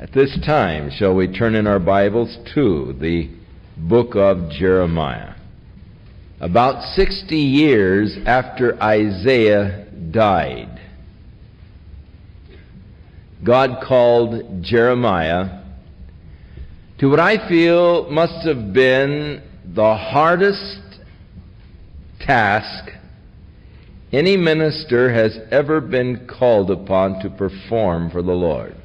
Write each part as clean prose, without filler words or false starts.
At this time, shall we turn in our Bibles to the book of Jeremiah. About 60 years after Isaiah died, God called Jeremiah to what I feel must have been the hardest task any minister has ever been called upon to perform for the Lord.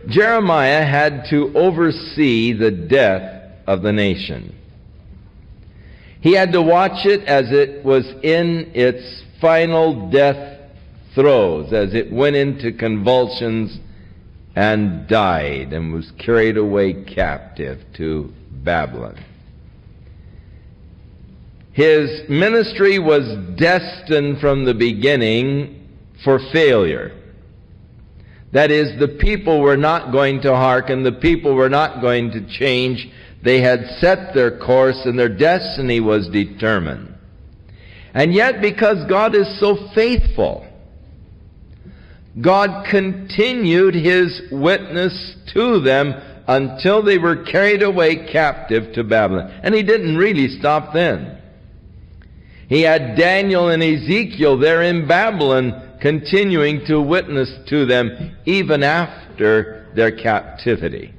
Jeremiah had to oversee the death of the nation. He had to watch it as it was in its final death throes, as it went into convulsions and died and was carried away captive to Babylon. His ministry was destined from the beginning for failure. That is, the people were not going to hearken, the people were not going to change. They had set their course and their destiny was determined. And yet, because God is so faithful, God continued His witness to them until they were carried away captive to Babylon. And He didn't really stop then. He had Daniel and Ezekiel there in Babylon continuing to witness to them even after their captivity.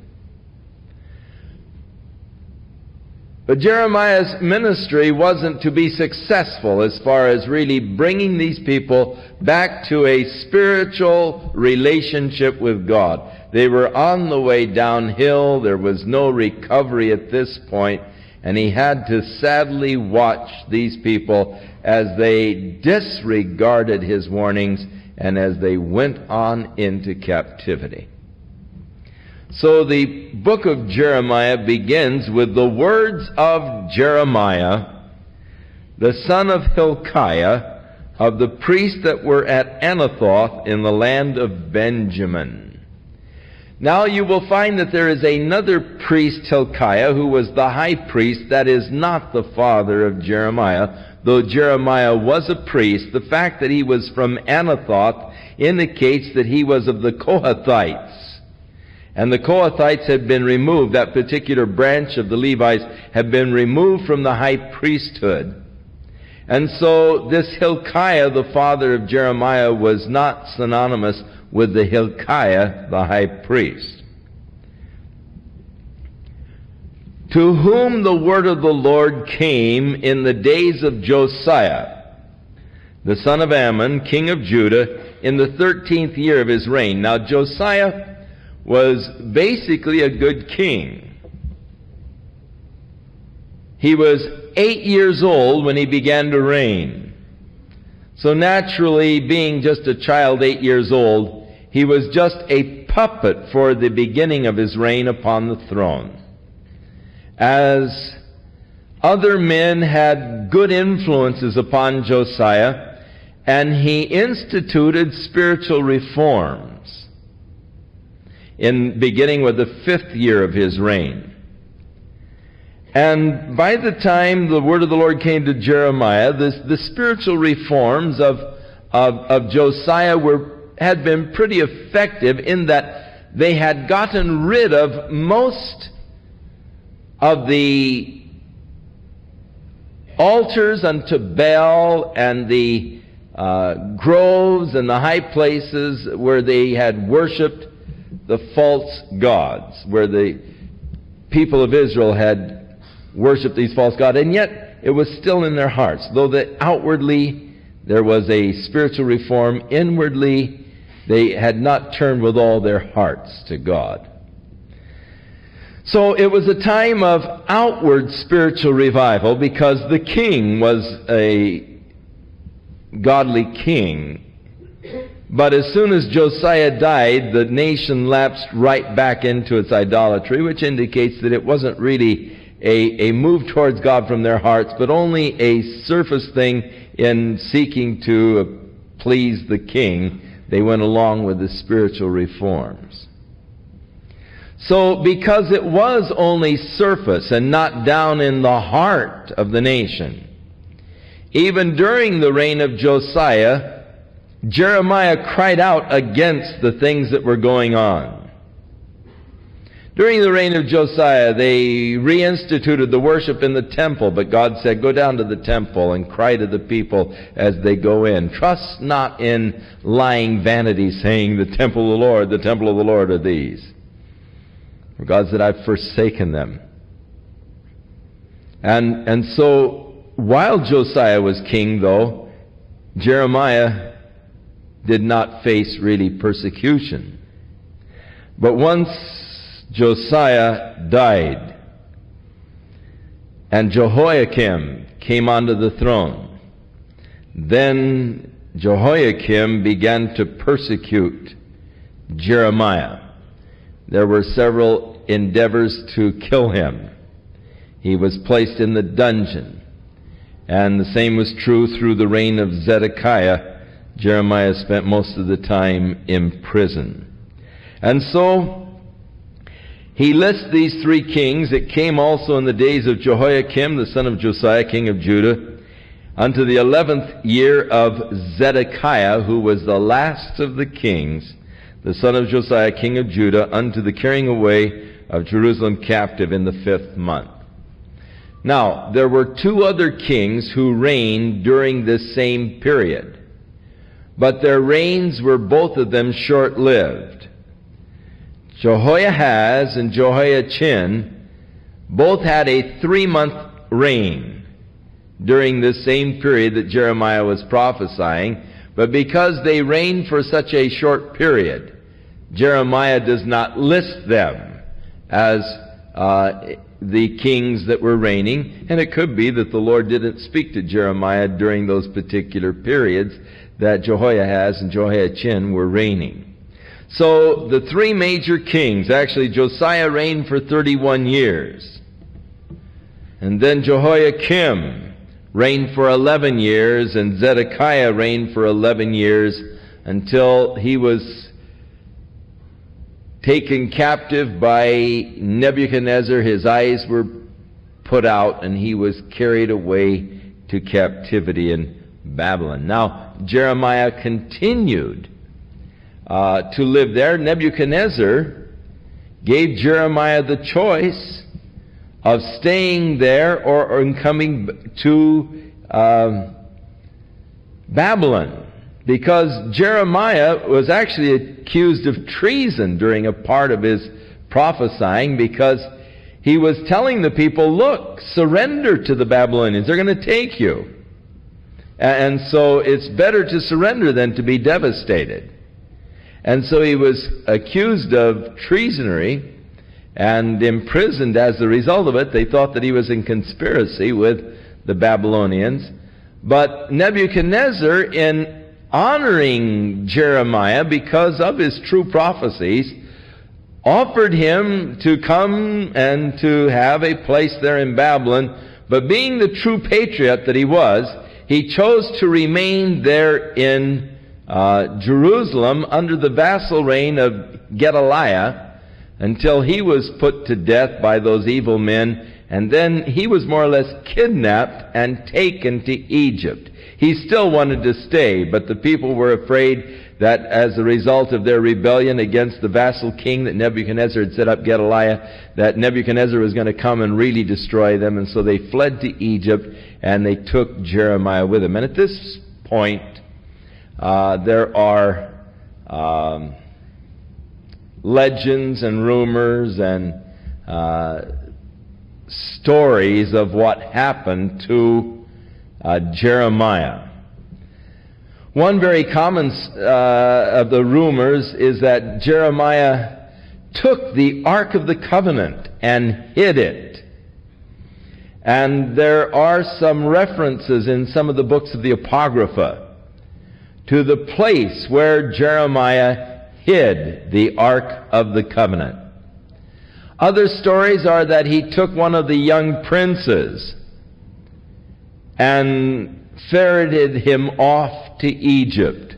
But Jeremiah's ministry wasn't to be successful as far as really bringing these people back to a spiritual relationship with God. They were on the way downhill. There was no recovery at this point. And he had to sadly watch these people as they disregarded his warnings and as they went on into captivity. So the book of Jeremiah begins with the words of Jeremiah, the son of Hilkiah, of the priests that were at Anathoth in the land of Benjamin. Now you will find that there is another priest, Hilkiah, who was the high priest. That is not the father of Jeremiah. Though Jeremiah was a priest, the fact that he was from Anathoth indicates that he was of the Kohathites. And the Kohathites had been removed. That particular branch of the Levites had been removed from the high priesthood. And so this Hilkiah, the father of Jeremiah, was not synonymous with the Hilkiah, the high priest. To whom the word of the Lord came in the days of Josiah, the son of Ammon, king of Judah, in the 13th year of his reign. Now Josiah was basically a good king. He was 8 years old when he began to reign. So naturally, being just a child, 8 years old, he was just a puppet for the beginning of his reign upon the throne. As other men had good influences upon Josiah, and he instituted spiritual reforms, beginning with the 5th year of his reign. And by the time the word of the Lord came to Jeremiah, the spiritual reforms of Josiah had been pretty effective in that they had gotten rid of most of the altars unto Baal and the groves and the high places where they had worshipped the false gods, where the people of Israel had worshipped these false gods, and yet it was still in their hearts. Though that outwardly there was a spiritual reform, inwardly they had not turned with all their hearts to God. So it was a time of outward spiritual revival because the king was a godly king. But as soon as Josiah died, the nation lapsed right back into its idolatry, which indicates that it wasn't really a move towards God from their hearts, but only a surface thing in seeking to please the king. They went along with the spiritual reforms. So because it was only surface and not down in the heart of the nation, even during the reign of Josiah, Jeremiah cried out against the things that were going on. During the reign of Josiah, they reinstituted the worship in the temple, but God said, go down to the temple and cry to the people as they go in. Trust not in lying vanity, saying, the temple of the Lord are these. For God said, I've forsaken them. And so, while Josiah was king, though, Jeremiah did not face really persecution. But once Josiah died, and Jehoiakim came onto the throne, then Jehoiakim began to persecute Jeremiah. There were several endeavors to kill him. He was placed in the dungeon, and the same was true through the reign of Zedekiah. Jeremiah spent most of the time in prison. And so he lists these three kings. It came also in the days of Jehoiakim, the son of Josiah, king of Judah, unto the 11th year of Zedekiah, who was the last of the kings, the son of Josiah, king of Judah, unto the carrying away of Jerusalem captive in the 5th month. Now, there were two other kings who reigned during this same period, but their reigns were both of them short-lived. Jehoahaz and Jehoiachin both had a 3-month reign during this same period that Jeremiah was prophesying, but because they reigned for such a short period, Jeremiah does not list them as the kings that were reigning, and it could be that the Lord didn't speak to Jeremiah during those particular periods that Jehoahaz and Jehoiachin were reigning. So the three major kings, actually Josiah reigned for 31 years. And then Jehoiakim reigned for 11 years, and Zedekiah reigned for 11 years until he was taken captive by Nebuchadnezzar. His eyes were put out, and he was carried away to captivity in Babylon. Now, Jeremiah continued to live there. Nebuchadnezzar gave Jeremiah the choice of staying there or coming to Babylon, because Jeremiah was actually accused of treason during a part of his prophesying, because he was telling the people, look, surrender to the Babylonians, they're going to take you. And so it's better to surrender than to be devastated. And so he was accused of treasonry and imprisoned as a result of it. They thought that he was in conspiracy with the Babylonians. But Nebuchadnezzar, in honoring Jeremiah because of his true prophecies, offered him to come and to have a place there in Babylon. But being the true patriot that he was, he chose to remain there in Jerusalem under the vassal reign of Gedaliah until he was put to death by those evil men, and then he was more or less kidnapped and taken to Egypt. He still wanted to stay, but the people were afraid that as a result of their rebellion against the vassal king that Nebuchadnezzar had set up, Gedaliah, that Nebuchadnezzar was going to come and really destroy them, and so they fled to Egypt, and they took Jeremiah with them. And at this point, there are legends and rumors and stories of what happened to Jeremiah. One very common of the rumors is that Jeremiah took the Ark of the Covenant and hid it. And there are some references in some of the books of the Apocrypha to the place where Jeremiah hid the Ark of the Covenant. Other stories are that he took one of the young princes and ferreted him off to Egypt.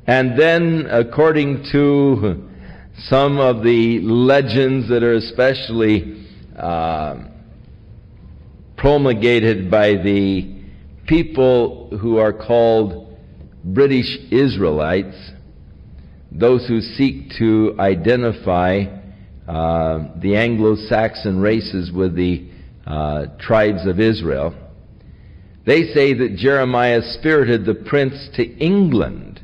And then, according to some of the legends that are especially promulgated by the people who are called British Israelites, those who seek to identify the Anglo-Saxon races with the tribes of Israel, they say that Jeremiah spirited the prince to England,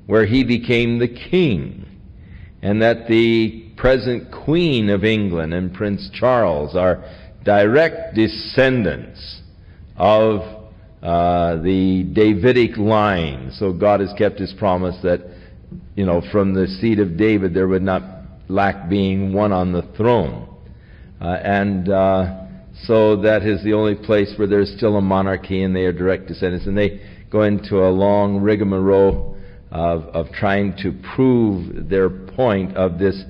where he became the king, and that the present Queen of England and Prince Charles are direct descendants of the Davidic line. So God has kept His promise that, from the seed of David there would not lack being one on the throne. So that is the only place where there's still a monarchy and they are direct descendants. And they go into a long rigmarole of trying to prove their point of this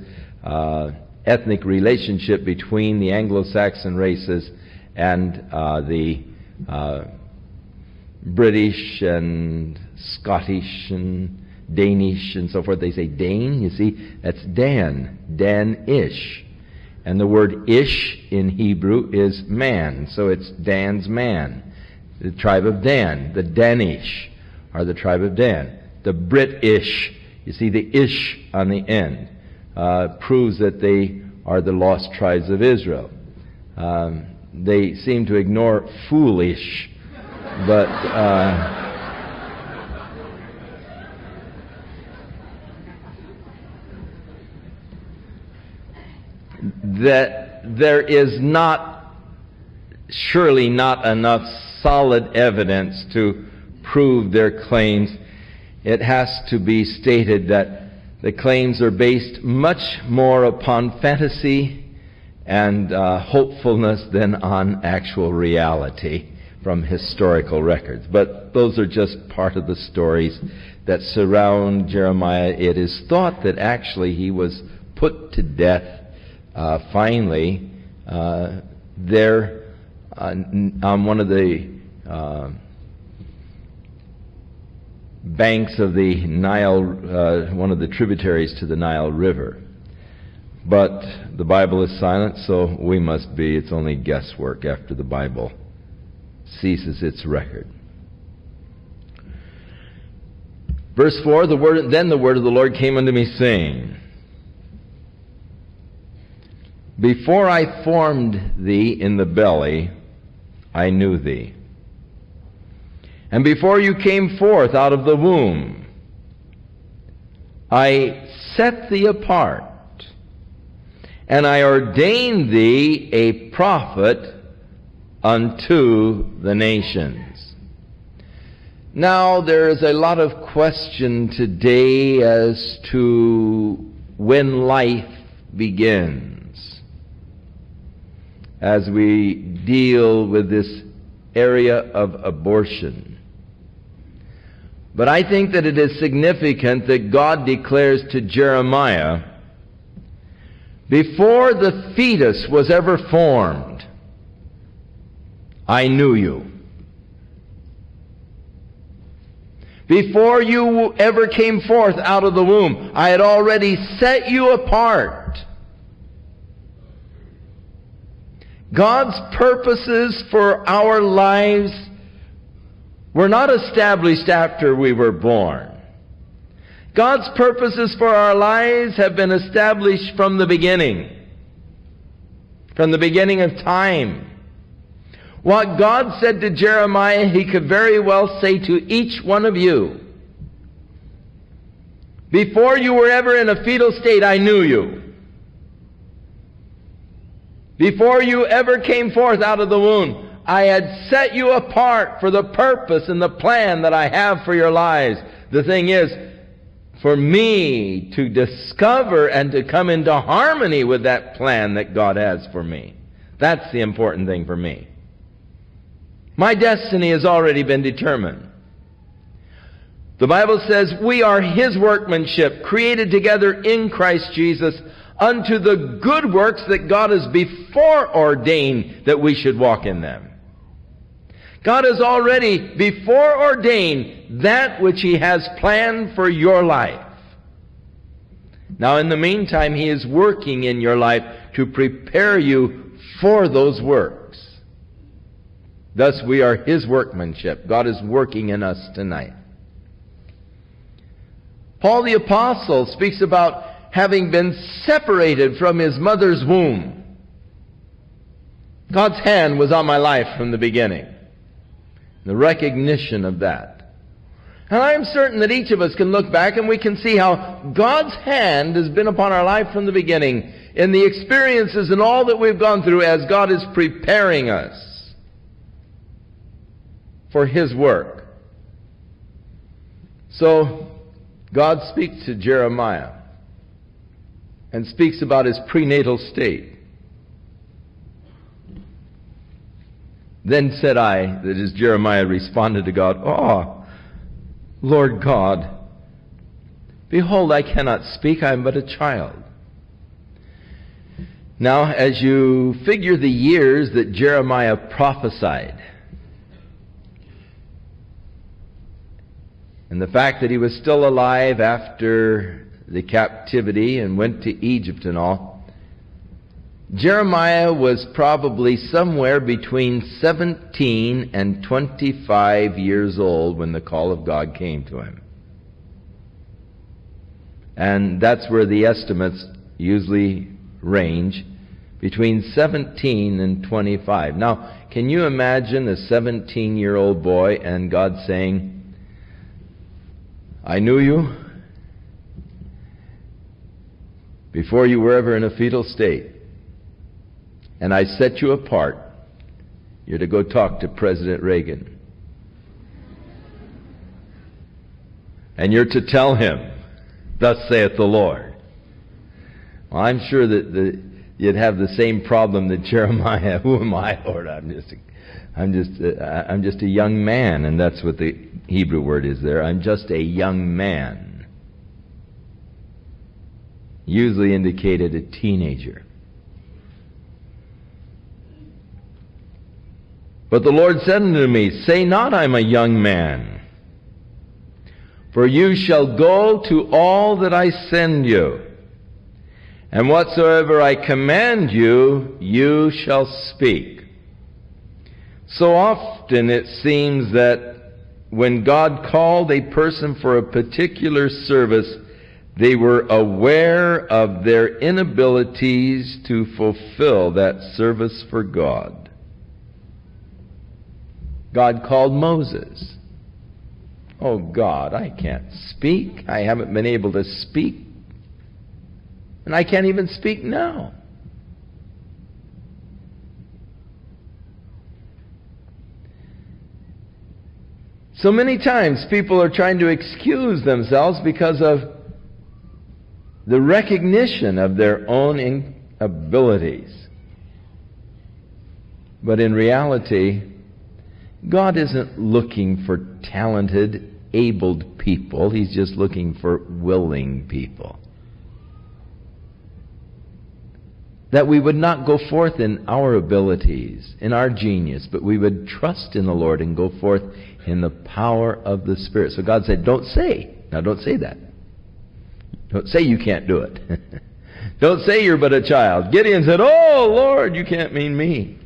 ethnic relationship between the Anglo-Saxon races and the British and Scottish and Danish and so forth. They say Dane, you see, that's Dan, Dan-ish. And the word ish in Hebrew is man, so it's Dan's man. The tribe of Dan, the Danish are the tribe of Dan. The British, you see the ish on the end, proves that they are the lost tribes of Israel. They seem to ignore foolish, but that there is surely not enough solid evidence to prove their claims. It has to be stated that the claims are based much more upon fantasy and hopefulness than on actual reality from historical records. But those are just part of the stories that surround Jeremiah. It is thought that actually he was put to death finally there on one of the banks of the Nile, one of the tributaries to the Nile River. But the Bible is silent, so we must be. It's only guesswork after the Bible ceases its record. Verse 4, Then the word of the Lord came unto me, saying, Before I formed thee in the belly, I knew thee. And before you came forth out of the womb, I set thee apart, and I ordained thee a prophet unto the nations. Now, there is a lot of question today as to when life begins, as we deal with this area of abortion. But I think that it is significant that God declares to Jeremiah, before the fetus was ever formed, I knew you. Before you ever came forth out of the womb, I had already set you apart. God's purposes for our lives were not established after we were born. God's purposes for our lives have been established from the beginning of time. What God said to Jeremiah, He could very well say to each one of you. Before you were ever in a fetal state, I knew you. Before you ever came forth out of the womb, I had set you apart for the purpose and the plan that I have for your lives. The thing is, for me to discover and to come into harmony with that plan that God has for me. That's the important thing for me. My destiny has already been determined. The Bible says we are His workmanship, created together in Christ Jesus, unto the good works that God has before ordained that we should walk in them. God has already before ordained that which He has planned for your life. Now, in the meantime, He is working in your life to prepare you for those works. Thus, we are His workmanship. God is working in us tonight. Paul the Apostle speaks about having been separated from his mother's womb. God's hand was on my life from the beginning. The recognition of that. And I'm certain that each of us can look back and we can see how God's hand has been upon our life from the beginning in the experiences and all that we've gone through as God is preparing us for His work. So, God speaks to Jeremiah and speaks about his prenatal state. Then said I, that is, Jeremiah responded to God, "Oh, Lord God, behold, I cannot speak, I am but a child." Now, as you figure the years that Jeremiah prophesied, and the fact that he was still alive after the captivity and went to Egypt and all, Jeremiah was probably somewhere between 17 and 25 years old when the call of God came to him. And that's where the estimates usually range, between 17 and 25. Now, can you imagine a 17-year-old boy and God saying, "I knew you before you were ever in a fetal state, and I set you apart. You're to go talk to President Reagan. And you're to tell him, 'Thus saith the Lord.'" Well, I'm sure that you'd have the same problem that Jeremiah. "Who am I, Lord? I'm just a young man," and that's what the Hebrew word is there. I'm just a young man. Usually indicated a teenager. But the Lord said unto me, "Say not, I'm a young man. For you shall go to all that I send you. And whatsoever I command you, you shall speak." So often it seems that when God called a person for a particular service, they were aware of their inabilities to fulfill that service for God. God called Moses. "Oh God, I can't speak. I haven't been able to speak. And I can't even speak now." So many times people are trying to excuse themselves because of the recognition of their own inabilities. But in reality, God isn't looking for talented, abled people. He's just looking for willing people. That we would not go forth in our abilities, in our genius, but we would trust in the Lord and go forth in the power of the Spirit. So God said, don't say. Now don't say that. Don't say you can't do it. Don't say you're but a child. Gideon said, "Oh Lord, you can't mean me.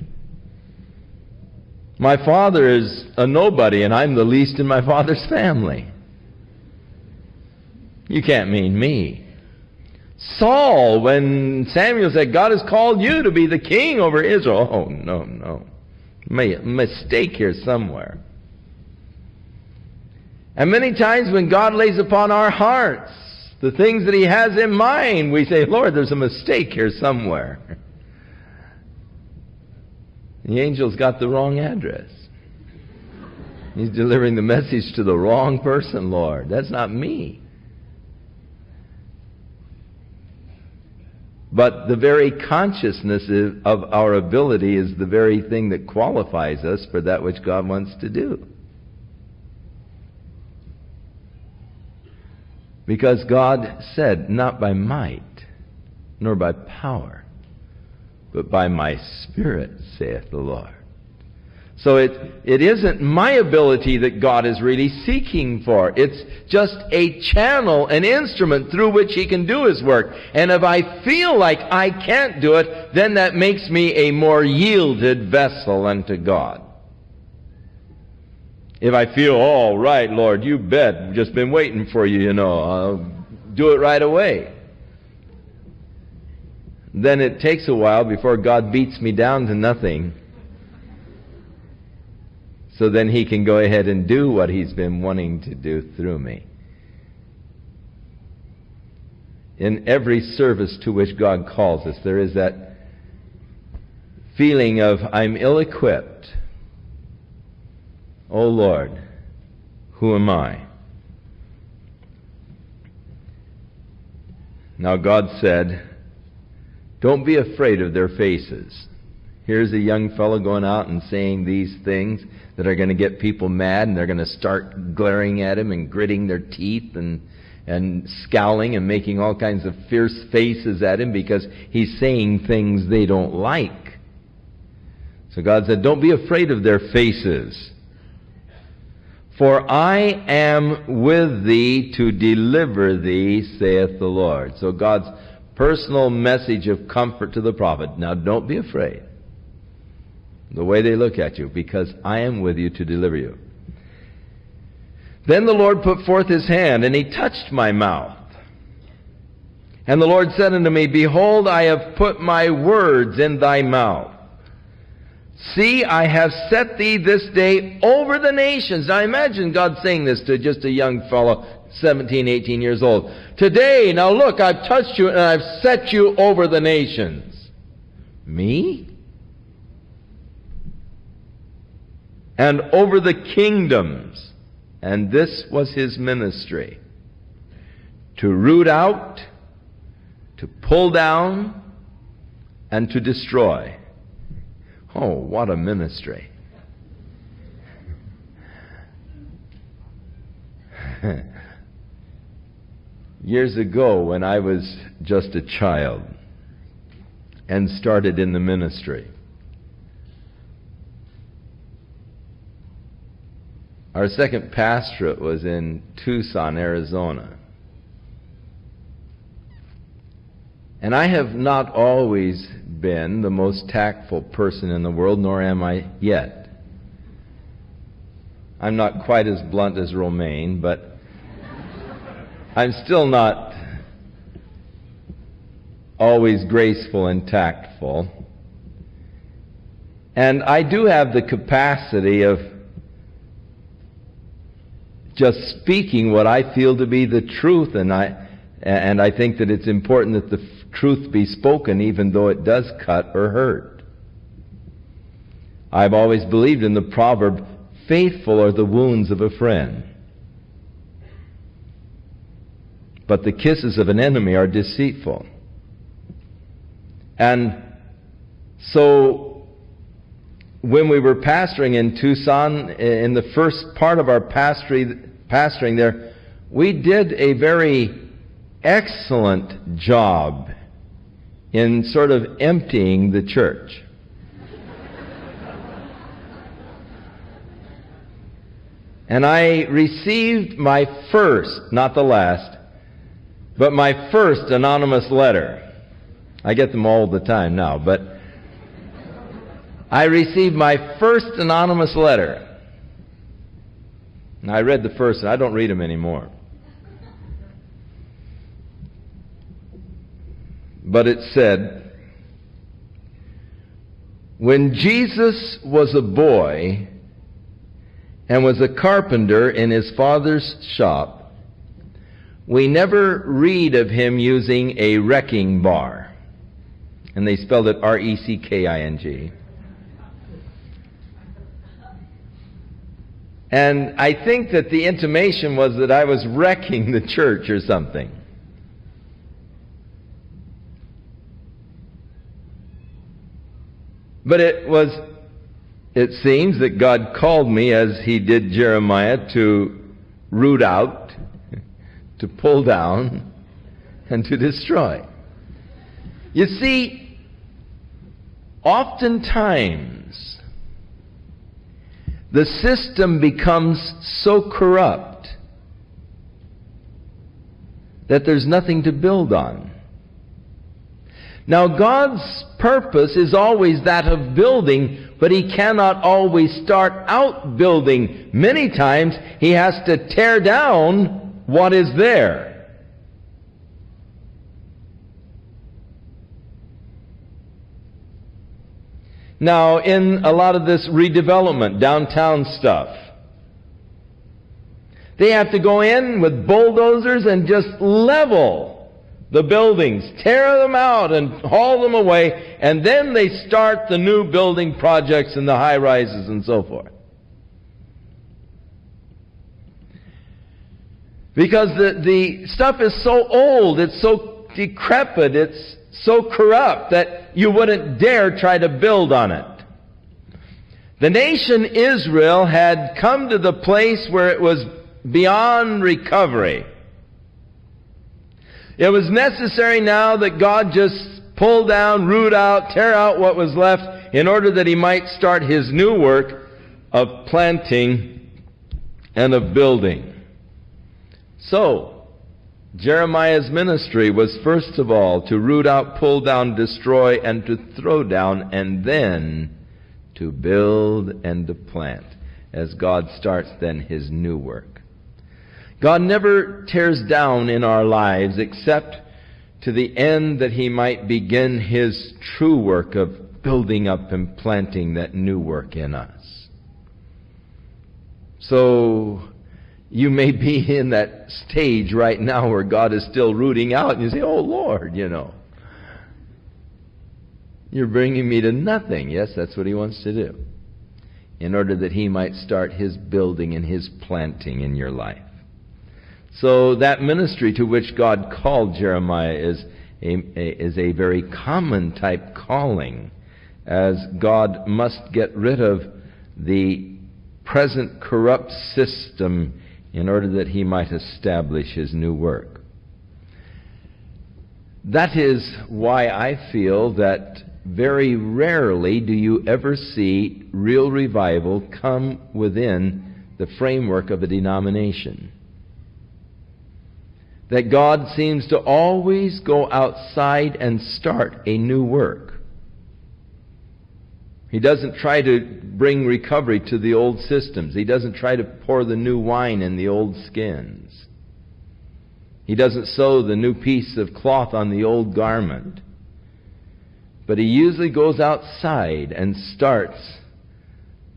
My father is a nobody and I'm the least in my father's family. You can't mean me." Saul, when Samuel said, "God has called you to be the king over Israel." "Oh, no. Mistake here somewhere." And many times when God lays upon our hearts the things that He has in mind, we say, "Lord, there's a mistake here somewhere. The angel's got the wrong address. He's delivering the message to the wrong person, Lord. That's not me." But the very consciousness of our ability is the very thing that qualifies us for that which God wants to do. Because God said, "Not by might, nor by power, but by my Spirit, saith the Lord." So it isn't my ability that God is really seeking for. It's just a channel, an instrument through which He can do His work. And if I feel like I can't do it, then that makes me a more yielded vessel unto God. If I feel, all right, Lord, you bet, just been waiting for you, you know, I'll do it right away. Then it takes a while before God beats me down to nothing. So then He can go ahead and do what He's been wanting to do through me. In every service to which God calls us, there is that feeling of, I'm ill-equipped. Oh Lord, who am I? Now God said, don't be afraid of their faces. Here's a young fellow going out and saying these things that are going to get people mad, and they're going to start glaring at him and gritting their teeth and scowling and making all kinds of fierce faces at him because he's saying things they don't like. So God said, don't be afraid of their faces, for I am with thee to deliver thee, saith the Lord. So God's personal message of comfort to the prophet. Now don't be afraid the way they look at you, because I am with you to deliver you. Then the Lord put forth His hand, and He touched my mouth. And the Lord said unto me, behold, I have put my words in thy mouth. See, I have set thee this day over the nations. Now imagine God saying this to just a young fellow, 17, 18 years old. Today, now look, I've touched you and I've set you over the nations. Me? And over the kingdoms. And this was His ministry. To root out, to pull down, and to destroy. Oh, what a ministry. Years ago, when I was just a child and started in the ministry, our second pastorate was in Tucson, Arizona. And I have not always been the most tactful person in the world, nor am I yet. I'm not quite as blunt as Romaine, but I'm still not always graceful and tactful. And I do have the capacity of just speaking what I feel to be the truth, and I think that it's important that the truth be spoken, even though it does cut or hurt. I've always believed in the proverb, faithful are the wounds of a friend, but the kisses of an enemy are deceitful. And so when we were pastoring in Tucson, in the first part of our pastoring there, we did a very excellent job in sort of emptying the church. And I received my first, not the last, but my first anonymous letter. I get them all the time now, but I received my first anonymous letter. And I read the first, and I don't read them anymore. But it said, when Jesus was a boy and was a carpenter in his father's shop, we never read of him using a wrecking bar. And they spelled it R-E-C-K-I-N-G. And I think that the intimation was that I was wrecking the church or something. But it seems that God called me, as He did Jeremiah, to root out, to pull down, and to destroy. You see, oftentimes the system becomes so corrupt that there's nothing to build on. Now, God's purpose is always that of building, but He cannot always start out building. Many times, He has to tear down what is there. Now, in a lot of this redevelopment, downtown stuff, they have to go in with bulldozers and just level the buildings, tear them out and haul them away, and then they start the new building projects and the high-rises and so forth. Because the stuff is so old, it's so decrepit, it's so corrupt that you wouldn't dare try to build on it. The nation Israel had come to the place where it was beyond recovery. It was necessary now that God just pull down, root out, tear out what was left in order that He might start His new work of planting and of building. So, Jeremiah's ministry was first of all to root out, pull down, destroy, and to throw down, and then to build and to plant, as God starts then His new work. God never tears down in our lives except to the end that He might begin His true work of building up and planting that new work in us. So, you may be in that stage right now where God is still rooting out, and you say, "Oh Lord, you're bringing me to nothing." Yes, that's what He wants to do, in order that He might start His building and His planting in your life. So that ministry to which God called Jeremiah is a very common type calling, as God must get rid of the present corrupt system in order that He might establish His new work. That is why I feel that very rarely do you ever see real revival come within the framework of a denomination. That God seems to always go outside and start a new work. He doesn't try to bring recovery to the old systems. He doesn't try to pour the new wine in the old skins. He doesn't sew the new piece of cloth on the old garment. But He usually goes outside and starts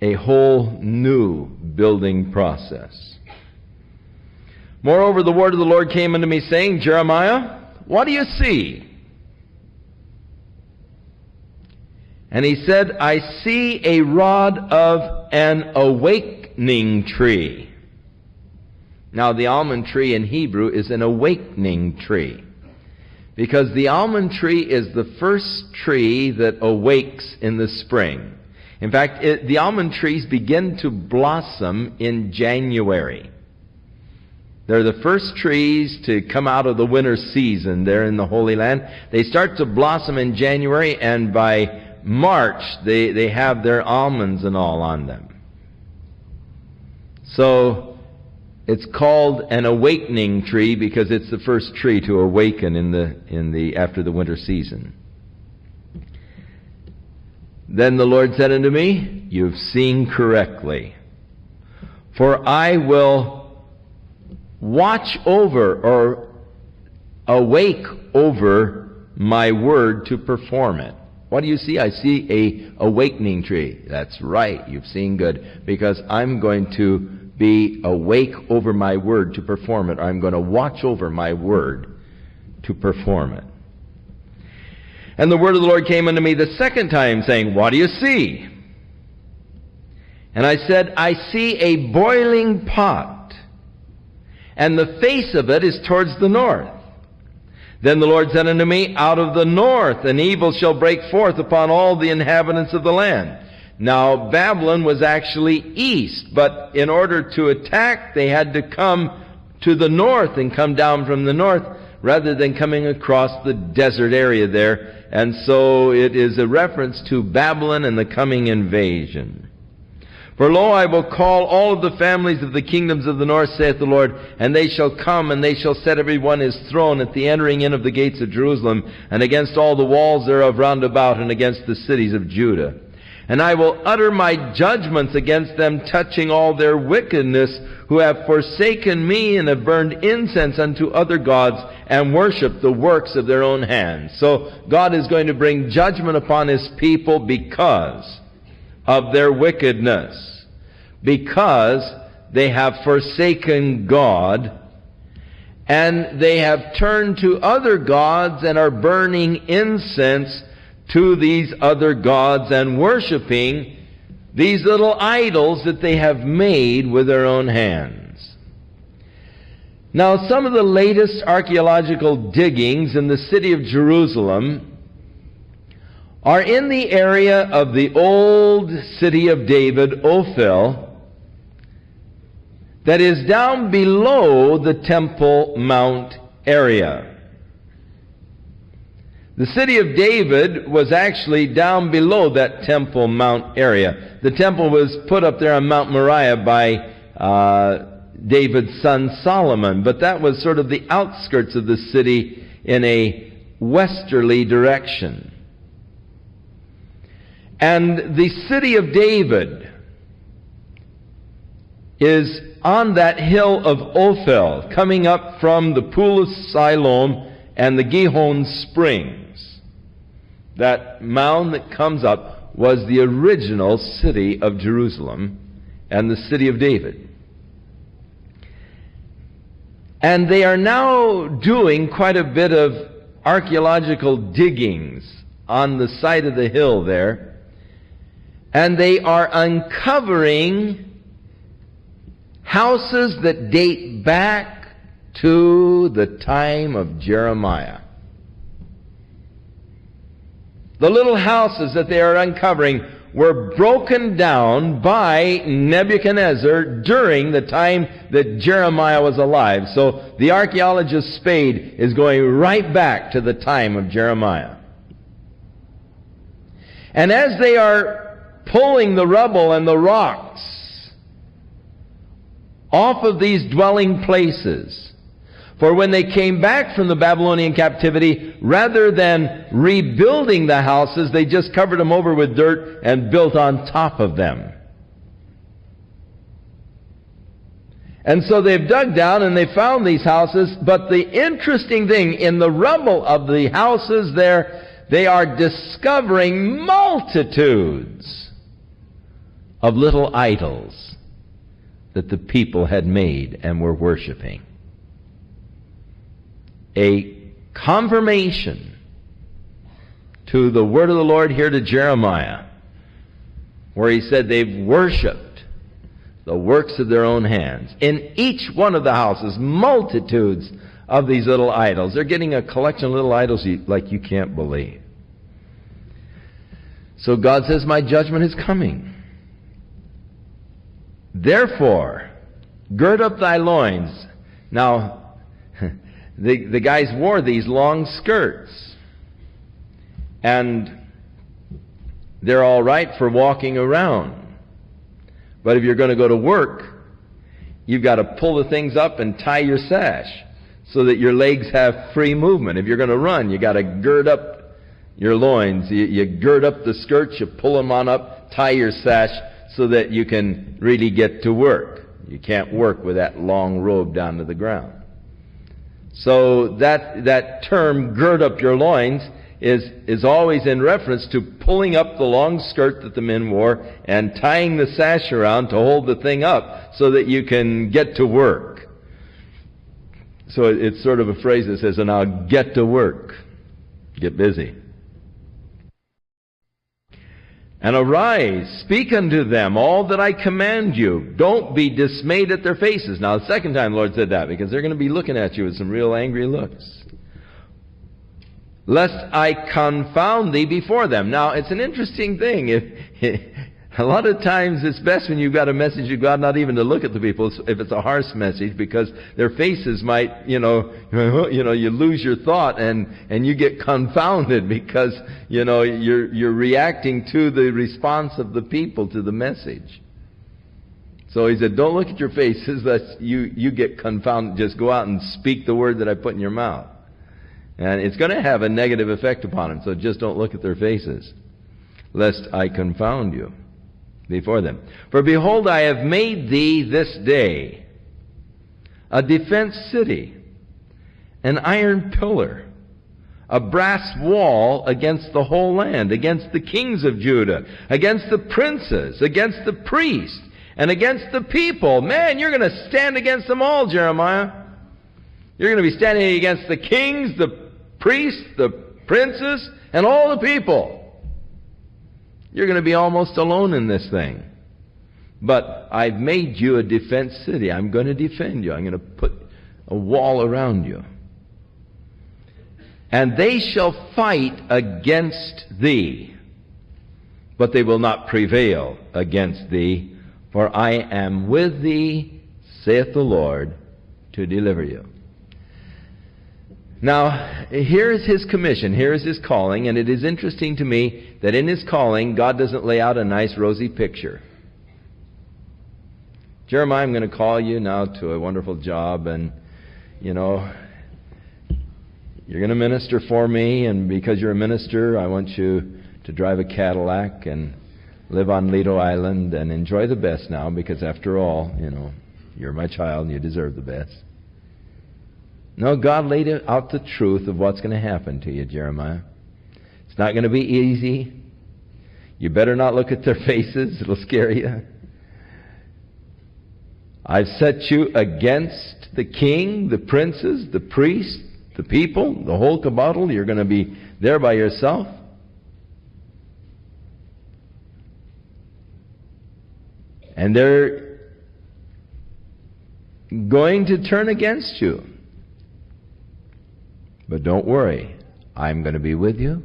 a whole new building process. Moreover, the word of the Lord came unto me, saying, "Jeremiah, what do you see?" And he said, "I see a rod of an awakening tree." Now, the almond tree in Hebrew is an awakening tree, because the almond tree is the first tree that awakes in the spring. In fact, the almond trees begin to blossom in January. They're the first trees to come out of the winter season there in the Holy Land. They start to blossom in January, and by March, they have their almonds and all on them. So, it's called an awakening tree because it's the first tree to awaken after the winter season. Then the Lord said unto me, "You've seen correctly. For I will watch over or awake over my word to perform it." What do you see? I see a awakening tree. That's right. You've seen good. Because I'm going to be awake over my word to perform it. I'm going to watch over my word to perform it. And the word of the Lord came unto me the second time, saying, "What do you see?" And I said, "I see a boiling pot, and the face of it is towards the north." Then the Lord said unto me, "Out of the north an evil shall break forth upon all the inhabitants of the land." Now, Babylon was actually east, but in order to attack, they had to come to the north and come down from the north, rather than coming across the desert area there. And so it is a reference to Babylon and the coming invasion. For lo, I will call all of the families of the kingdoms of the north, saith the Lord, and they shall come, and they shall set every one his throne at the entering in of the gates of Jerusalem, and against all the walls thereof round about, and against the cities of Judah. And I will utter my judgments against them, touching all their wickedness, who have forsaken me, and have burned incense unto other gods, and worshipped the works of their own hands. So God is going to bring judgment upon his people because of their wickedness, because they have forsaken God, and they have turned to other gods and are burning incense to these other gods and worshiping these little idols that they have made with their own hands. Now, some of the latest archaeological diggings in the city of Jerusalem are in the area of the old city of David, Ophel, that is down below the Temple Mount area. The city of David was actually down below that Temple Mount area. The temple was put up there on Mount Moriah by David's son Solomon, but that was sort of the outskirts of the city in a westerly direction. And the city of David is on that hill of Ophel, coming up from the pool of Siloam and the Gihon Springs. That mound that comes up was the original city of Jerusalem and the city of David. And they are now doing quite a bit of archaeological diggings on the side of the hill there. And they are uncovering houses that date back to the time of Jeremiah. The little houses that they are uncovering were broken down by Nebuchadnezzar during the time that Jeremiah was alive. So the archaeologist Spade is going right back to the time of Jeremiah. And as they are pulling the rubble and the rocks off of these dwelling places, for when they came back from the Babylonian captivity, rather than rebuilding the houses, they just covered them over with dirt and built on top of them. And so they've dug down and they found these houses, but the interesting thing, in the rubble of the houses there, they are discovering multitudes of little idols that the people had made and were worshiping. A confirmation to the word of the Lord here to Jeremiah, where he said they've worshipped the works of their own hands. In each one of the houses, multitudes of these little idols. They're getting a collection of little idols like you can't believe. So God says, my judgment is coming. Therefore, gird up thy loins. Now, the guys wore these long skirts. And they're all right for walking around. But if you're going to go to work, you've got to pull the things up and tie your sash so that your legs have free movement. If you're going to run, you've got to gird up your loins. You gird up the skirts, you pull them on up, tie your sash, so that you can really get to work. You can't work with that long robe down to the ground. So that term, gird up your loins, is always in reference to pulling up the long skirt that the men wore and tying the sash around to hold the thing up so that you can get to work. So it's sort of a phrase that says, now get to work. Get busy. And arise, speak unto them all that I command you. Don't be dismayed at their faces. Now, the second time the Lord said that, because they're going to be looking at you with some real angry looks. Lest I confound thee before them. Now, it's an interesting thing. A lot of times it's best when you've got a message of God not even to look at the people if it's a harsh message, because their faces might, you lose your thought and you get confounded because, you're reacting to the response of the people to the message. So he said, don't look at your faces lest you get confounded. Just go out and speak the word that I put in your mouth. And it's going to have a negative effect upon them, so just don't look at their faces, lest I confound you before them. For behold, I have made thee this day a defense city, an iron pillar, a brass wall against the whole land, against the kings of Judah, against the princes, against the priests, and against the people. Man, you're going to stand against them all, Jeremiah. You're going to be standing against the kings, the priests, the princes, and all the people. You're going to be almost alone in this thing. But I've made you a defense city. I'm going to defend you. I'm going to put a wall around you. And they shall fight against thee, but they will not prevail against thee, for I am with thee, saith the Lord, to deliver you. Now, here is his commission, here is his calling, and it is interesting to me that in his calling, God doesn't lay out a nice rosy picture. Jeremiah, I'm going to call you now to a wonderful job, and, you're going to minister for me, and because you're a minister, I want you to drive a Cadillac and live on Lido Island and enjoy the best now, because after all, you're my child and you deserve the best. No, God laid out the truth of what's going to happen to you, Jeremiah. It's not going to be easy. You better not look at their faces. It'll scare you. I've set you against the king, the princes, the priests, the people, the whole cabal. You're going to be there by yourself. And they're going to turn against you. But don't worry, I'm going to be with you,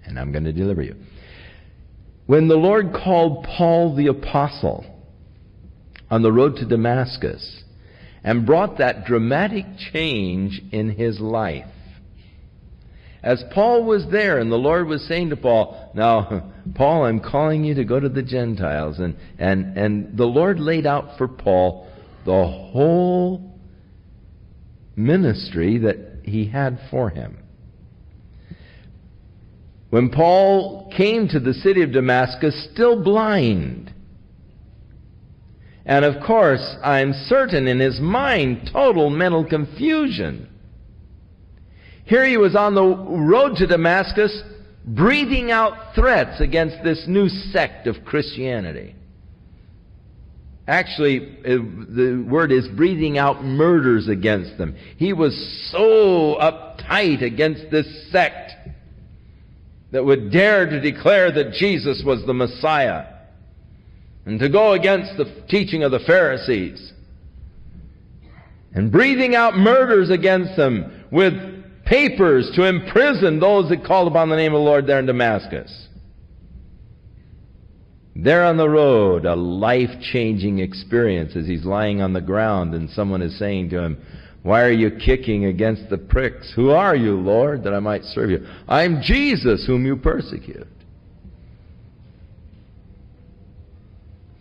and I'm going to deliver you. When the Lord called Paul the apostle on the road to Damascus and brought that dramatic change in his life, as Paul was there and the Lord was saying to Paul, now, Paul, I'm calling you to go to the Gentiles. And the Lord laid out for Paul the whole ministry that he had for him. When Paul came to the city of Damascus, still blind, and of course, I'm certain in his mind, total mental confusion. Here he was on the road to Damascus, breathing out threats against this new sect of Christianity. Actually, the word is breathing out murders against them. He was so uptight against this sect that would dare to declare that Jesus was the Messiah and to go against the teaching of the Pharisees, and breathing out murders against them with papers to imprison those that called upon the name of the Lord there in Damascus. There on the road, a life-changing experience as he's lying on the ground and someone is saying to him, why are you kicking against the pricks? Who are you, Lord, that I might serve you? I'm Jesus whom you persecute.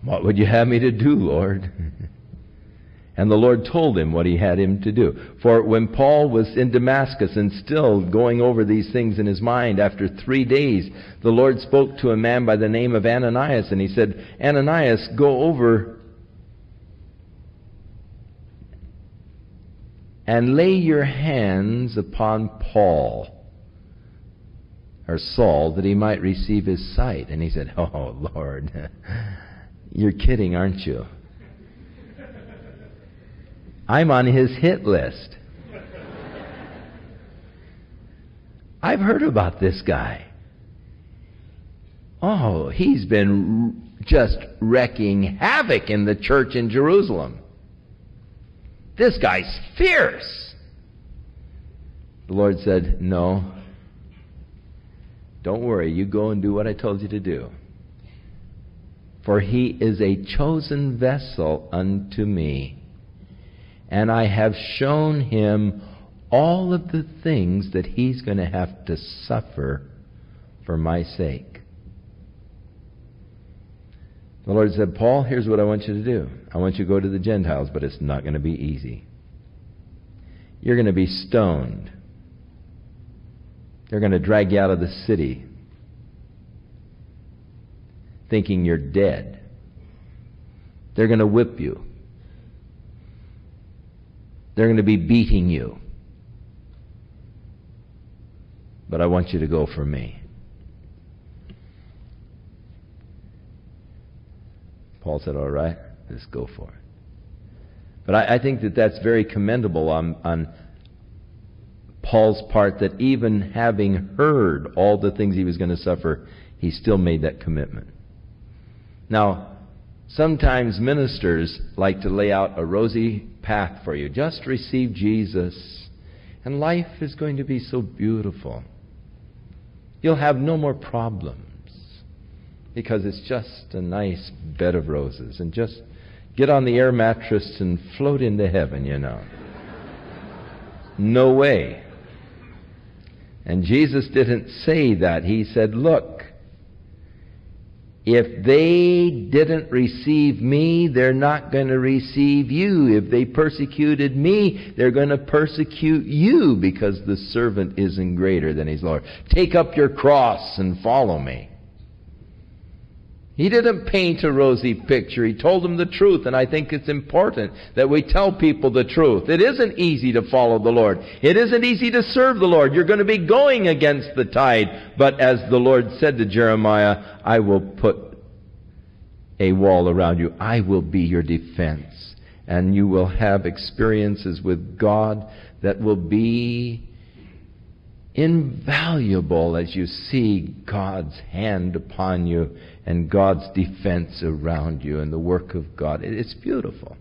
What would you have me to do, Lord? And the Lord told him what he had him to do. For when Paul was in Damascus and still going over these things in his mind, after 3 days, the Lord spoke to a man by the name of Ananias, and he said, Ananias, go over and lay your hands upon Paul, or Saul, that he might receive his sight. And he said, oh, Lord, you're kidding, aren't you? I'm on his hit list. I've heard about this guy. Oh, he's been just wreaking havoc in the church in Jerusalem. This guy's fierce. The Lord said, no. Don't worry, you go and do what I told you to do. For he is a chosen vessel unto me. And I have shown him all of the things that he's going to have to suffer for my sake. The Lord said, Paul, here's what I want you to do. I want you to go to the Gentiles, but it's not going to be easy. You're going to be stoned. They're going to drag you out of the city thinking you're dead. They're going to whip you. They're going to be beating you. But I want you to go for me. Paul said, all right, let's go for it. But I think that that's very commendable on Paul's part, that even having heard all the things he was going to suffer, he still made that commitment. Now, sometimes ministers like to lay out a rosy path for you. Just receive Jesus, and life is going to be so beautiful. You'll have no more problems, because it's just a nice bed of roses. And just get on the air mattress and float into heaven, you know. No way. And Jesus didn't say that. He said, look, if they didn't receive me, they're not going to receive you. If they persecuted me, they're going to persecute you, because the servant isn't greater than his Lord. Take up your cross and follow me. He didn't paint a rosy picture. He told them the truth, and I think it's important that we tell people the truth. It isn't easy to follow the Lord. It isn't easy to serve the Lord. You're going to be going against the tide. But as the Lord said to Jeremiah, I will put a wall around you. I will be your defense. And you will have experiences with God that will be invaluable as you see God's hand upon you and God's defense around you and the work of God. It's beautiful.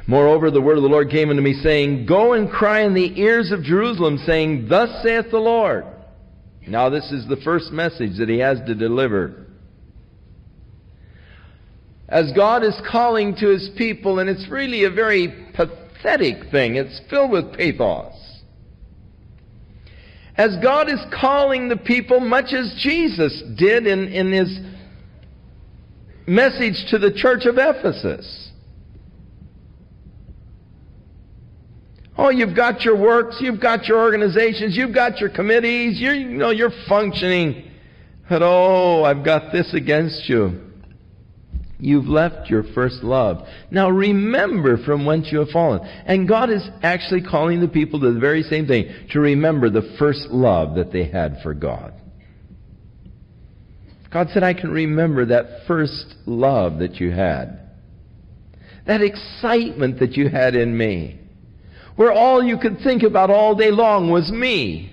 Moreover, the word of the Lord came unto me, saying, Go and cry in the ears of Jerusalem, saying, Thus saith the Lord. Now this is the first message that he has to deliver. As God is calling to his people, and it's really a very pathetic thing. It's filled with pathos. As God is calling the people, much as Jesus did in his message to the church of Ephesus. Oh, you've got your works, you've got your organizations, you've got your committees, you're functioning. But oh, I've got this against you. You've left your first love. Now remember from whence you have fallen. And God is actually calling the people to the very same thing, to remember the first love that they had for God. God said, I can remember that first love that you had. That excitement that you had in me. Where all you could think about all day long was me.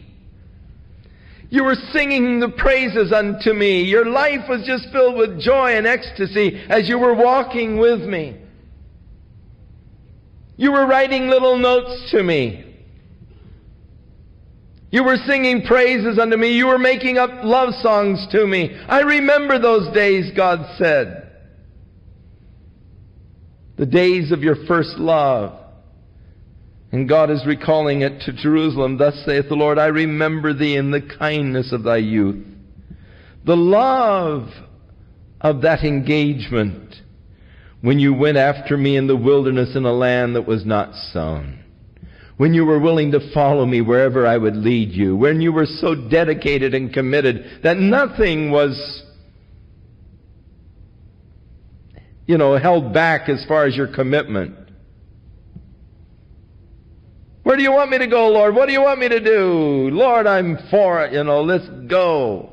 You were singing the praises unto me. Your life was just filled with joy and ecstasy as you were walking with me. You were writing little notes to me. You were singing praises unto me. You were making up love songs to me. I remember those days, God said. The days of your first love. And God is recalling it to Jerusalem. Thus saith the Lord, I remember thee in the kindness of thy youth. The love of that engagement when you went after me in the wilderness in a land that was not sown. When you were willing to follow me wherever I would lead you. When you were so dedicated and committed that nothing was, held back as far as your commitment. Where do you want me to go, Lord? What do you want me to do? Lord, I'm for it, let's go.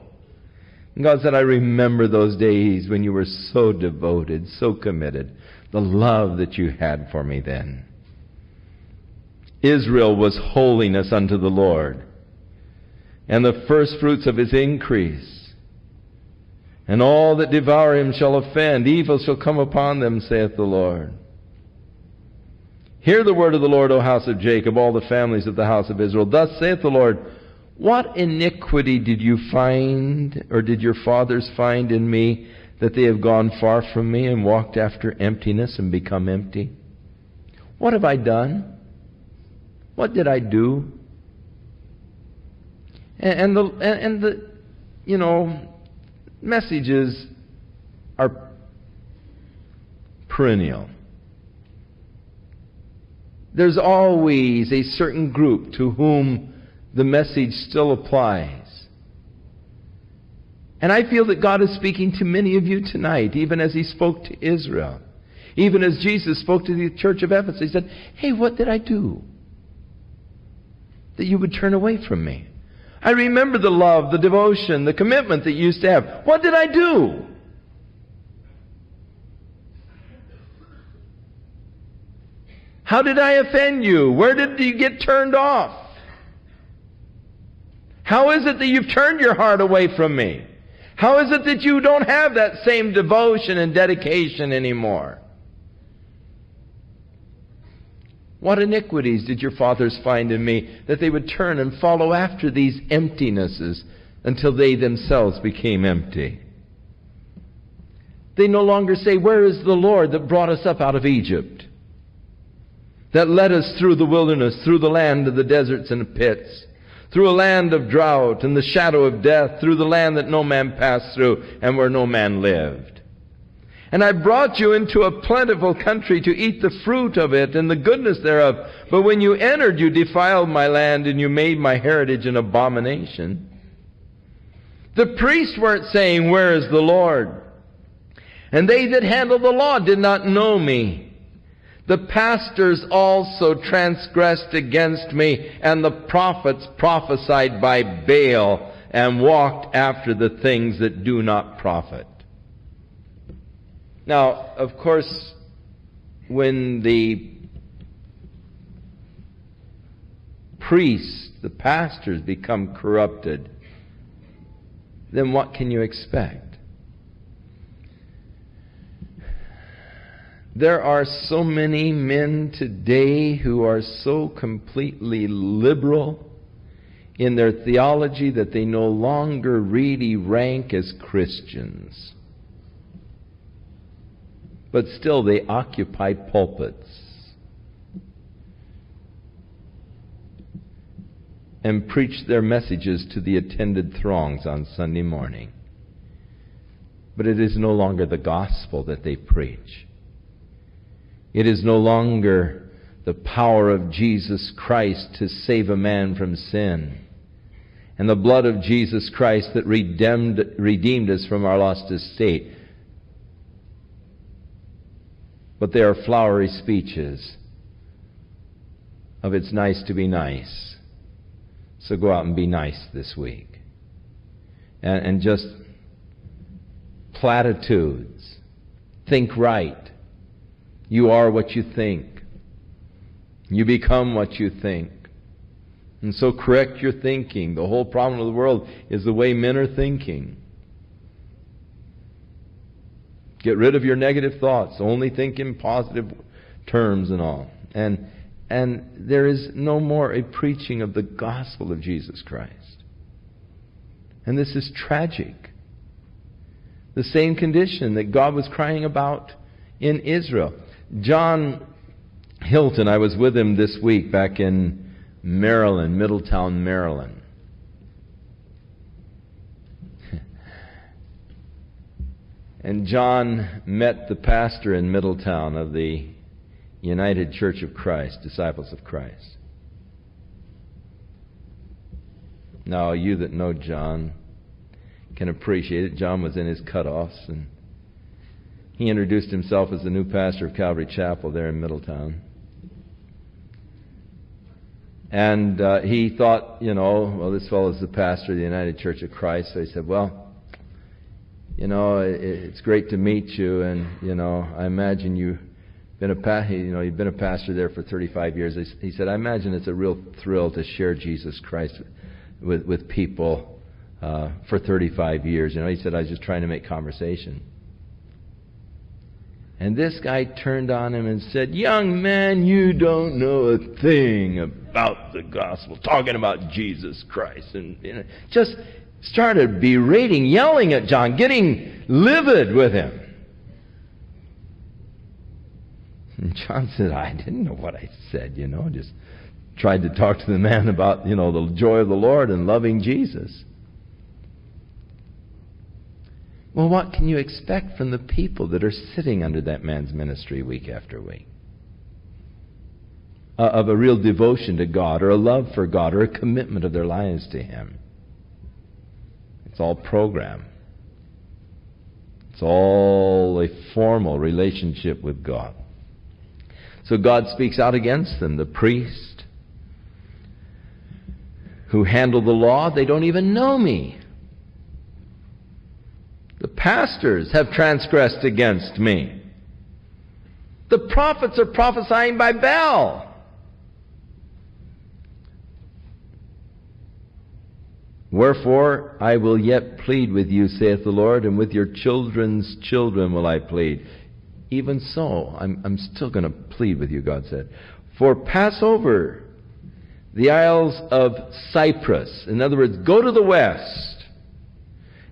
And God said, I remember those days when you were so devoted, so committed. The love that you had for me then. Israel was holiness unto the Lord, and the first fruits of his increase. And all that devour him shall offend. Evil shall come upon them, saith the Lord. Hear the word of the Lord, O house of Jacob, all the families of the house of Israel. Thus saith the Lord, what iniquity did you find, or did your fathers find in me, that they have gone far from me and walked after emptiness and become empty? What have I done? What did I do? And the messages are perennial. There's always a certain group to whom the message still applies. And I feel that God is speaking to many of you tonight, even as He spoke to Israel. Even as Jesus spoke to the church of Ephesus. He said, hey, what did I do that you would turn away from me? I remember the love, the devotion, the commitment that you used to have. What did I do? How did I offend you? Where did you get turned off? How is it that you've turned your heart away from me? How is it that you don't have that same devotion and dedication anymore? What iniquities did your fathers find in me that they would turn and follow after these emptinesses until they themselves became empty? They no longer say, where is the Lord that brought us up out of Egypt? That led us through the wilderness, through the land of the deserts and the pits, through a land of drought and the shadow of death, through the land that no man passed through and where no man lived. And I brought you into a plentiful country to eat the fruit of it and the goodness thereof. But when you entered, you defiled my land, and you made my heritage an abomination. The priests weren't saying, where is the Lord? And they that handle the law did not know me. The pastors also transgressed against me, and the prophets prophesied by Baal, and walked after the things that do not profit. Now, of course, when the priests, the pastors, become corrupted, then what can you expect? There are so many men today who are so completely liberal in their theology that they no longer really rank as Christians. But still they occupy pulpits and preach their messages to the attended throngs on Sunday morning. But it is no longer the gospel that they preach. It is no longer the power of Jesus Christ to save a man from sin, and the blood of Jesus Christ that redeemed us from our lost estate. But they are flowery speeches of it's nice to be nice, so go out and be nice this week. And just platitudes. Think right. You are what you think. You become what you think. And so correct your thinking. The whole problem of the world is the way men are thinking. Get rid of your negative thoughts. Only think in positive terms and all. And there is no more a preaching of the gospel of Jesus Christ. And this is tragic. The same condition that God was crying about in Israel. John Hilton, I was with him this week back in Maryland, Middletown, Maryland. And John met the pastor in Middletown of the United Church of Christ, Disciples of Christ. Now, you that know John can appreciate it. John was in his cutoffs, and he introduced himself as the new pastor of Calvary Chapel there in Middletown. And he thought, well, this fellow's the pastor of the United Church of Christ. So he said, well, it's great to meet you, and, I imagine you've been a pastor there for 35 years. He said, I imagine it's a real thrill to share Jesus Christ with people for 35 years. He said, I was just trying to make conversation. And this guy turned on him and said, young man, you don't know a thing about the gospel, talking about Jesus Christ. And just started berating, yelling at John, getting livid with him. And John said, I didn't know what I said, just tried to talk to the man about, the joy of the Lord and loving Jesus. Well, what can you expect from the people that are sitting under that man's ministry week after week? Of a real devotion to God, or a love for God, or a commitment of their lives to Him. It's all program. It's all a formal relationship with God. So God speaks out against them. The priest who handle the law, they don't even know me. The pastors have transgressed against me. The prophets are prophesying by Baal. Wherefore I will yet plead with you, saith the Lord, and with your children's children will I plead. Even so, I'm still going to plead with you, God said. For pass over the isles of Cyprus. In other words, go to the west.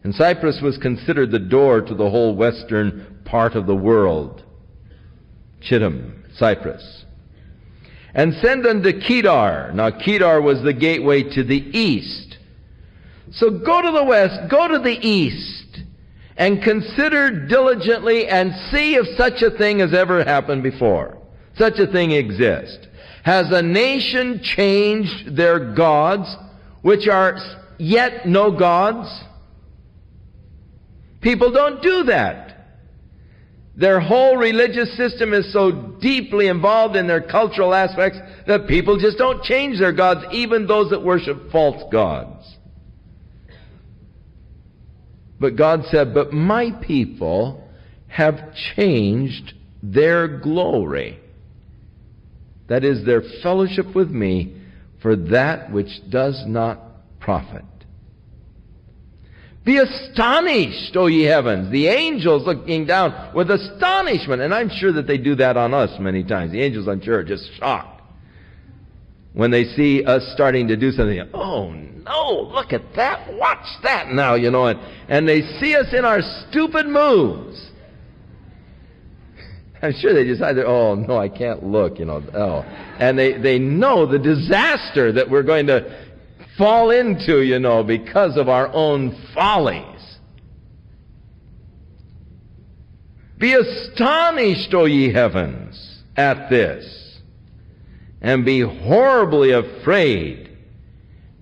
And Cyprus was considered the door to the whole western part of the world. Chittim, Cyprus. And send unto Kedar. Now Kedar was the gateway to the east. So go to the west, go to the east, and consider diligently and see if such a thing has ever happened before. Such a thing exists. Has a nation changed their gods, which are yet no gods? People don't do that. Their whole religious system is so deeply involved in their cultural aspects that people just don't change their gods, even those that worship false gods. But God said, but my people have changed their glory. That is, their fellowship with me, for that which does not profit. Be astonished, O ye heavens. The angels looking down with astonishment. And I'm sure that they do that on us many times. The angels, I'm sure, are just shocked when they see us starting to do something. Oh, no, look at that. Watch that now, and they see us in our stupid moves. I'm sure they decide, oh, no, I can't look, And they know the disaster that we're going to fall into, because of our own follies. Be astonished, O ye heavens, at this, and be horribly afraid.